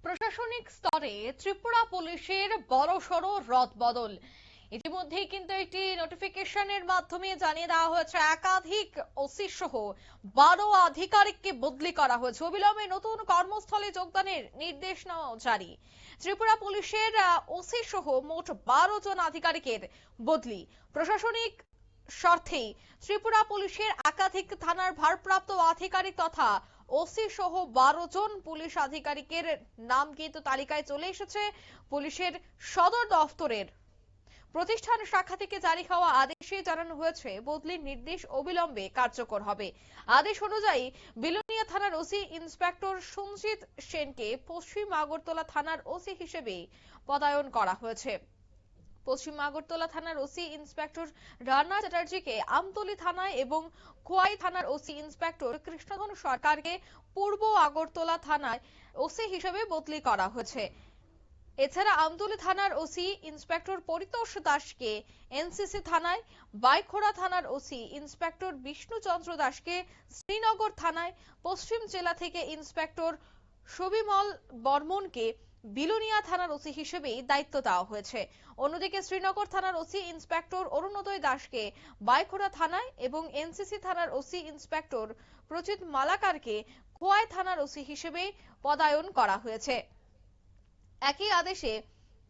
প্রশাসনিক স্তরে ত্রিপুরা পুলিশের বড়সড় রদবদল। ইতিমধ্যেই কিন্তু একটি নোটিফিকেশনের মাধ্যমে জানিয়ে দেওয়া হয়েছে একাধিক ওসি সহ 12 আধিকারিককে বদলি করা হয়েছে। অবিলম্বে নতুন কর্মস্থলে যোগদানের নির্দেশনাও জারি। ত্রিপুরা পুলিশের ওসি সহ মোট 12 জন আধিকারিকের বদলি। প্রশাসনিক স্বার্থেই ত্রিপুরা পুলিশের একাধিক থানার ভারপ্রাপ্ত আধিকারিক তথা ওসি সহ 12 জন পুলিশ আধিকারিকের নাম কিন্তু তালিকায় চলে এসেছে পুলিশের সদর দফতরের প্রতিষ্ঠান শাখা থেকে জারি হওয়া আদেশে জানানো হয়েছে বদলির নির্দেশ অবিলম্বে কার্যকর হবে। আদেশ অনুযায়ী বিলোনিয়া থানার ওসি ইন্সপেক্টর সঞ্জিত সেনকে পশ্চিম আগরতলা থানার ওসি হিসেবে পদায়ন করা হয়েছে। পশ্চিম আগরতলা থানার ওসি ইন্সপেক্টর রানা চ্যাটার্জিকে আমতলী থানায় এবং খোয়াই থানার ওসি ইন্সপেক্টর কৃষ্ণধন সরকারকে পূর্ব আগরতলা থানায় ওসি হিসেবে বদলি করা হয়েছে। এছাড়া আমতলী থানার ওসি ইন্সপেক্টর পরিতোষ দাসকে এনসিসি থানায়, বাইখোড়া থানার ওসি ইন্সপেক্টর বিষ্ণুচন্দ্র দাসকে শ্রীনগর থানায়, পশ্চিম জেলা থেকে ইন্সপেক্টর সবিমল বর্মনকে বিলোনিয়া থানার ওসি হিসেবে দায়িত্ব দেওয়া হয়েছে। অন্যদিকে শ্রীনগর থানার ওসি ইন্সপেক্টর অরুণোদয় দাসকে বাইখোড়া থানায় এবং এনসিসি থানার ওসি ইন্সপেক্টর প্রচিত মালাকারকে খোয়াই থানার ওসি হিসেবে পদায়ন করা হয়েছে। একই আদেশে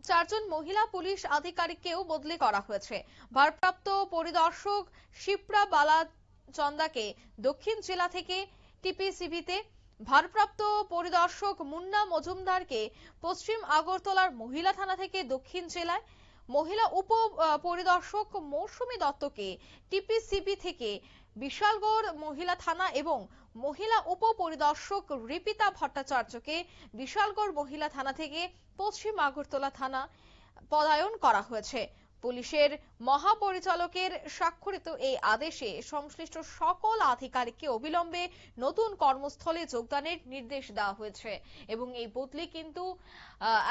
4 জন মহিলা পুলিশ আধিকারিককেও বদলি করা হয়েছে। ভারপ্রাপ্ত পরিদর্শক শিপ্রা বালা চন্দাকে দক্ষিণ জেলা থেকে টিপিসিবিতে, ভারপ্রাপ্ত পরিদর্শক মুন্না মজুমদারকে পশ্চিম আগরতলার মহিলা থানা থেকে দক্ষিণ জেলায়, মহিলা উপ পরিদর্শক মৌসুমী দত্তকে টিপিসিবি থেকে বিশালগড় মহিলা থানা এবং মহিলা উপ পরিদর্শক রিপিতা ভট্টাচার্যকে বিশালগড় মহিলা থানা থেকে পশ্চিম আগরতলা থানা পদায়ন করা হয়েছে। পুলিশের মহাপরিচালকের স্বাক্ষরিত এই আদেশে সংশ্লিষ্ট সকল আধিকারিককে অবিলম্বে নতুন কর্মস্থলে যোগদানের নির্দেশ দেওয়া হয়েছে এবং এই বদলি কিন্তু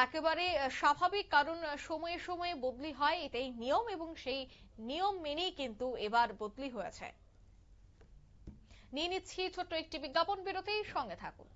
একেবারে স্বাভাবিক, কারণ সময়ে সময়ে বদলি হয়, এটাই নিয়ম এবং সেই নিয়ম মেনেই কিন্তু এবার বদলি হয়েছে। নিয়ে নিচ্ছি ছোট্ট একটি বিজ্ঞাপন বিরতির সঙ্গে থাকুন।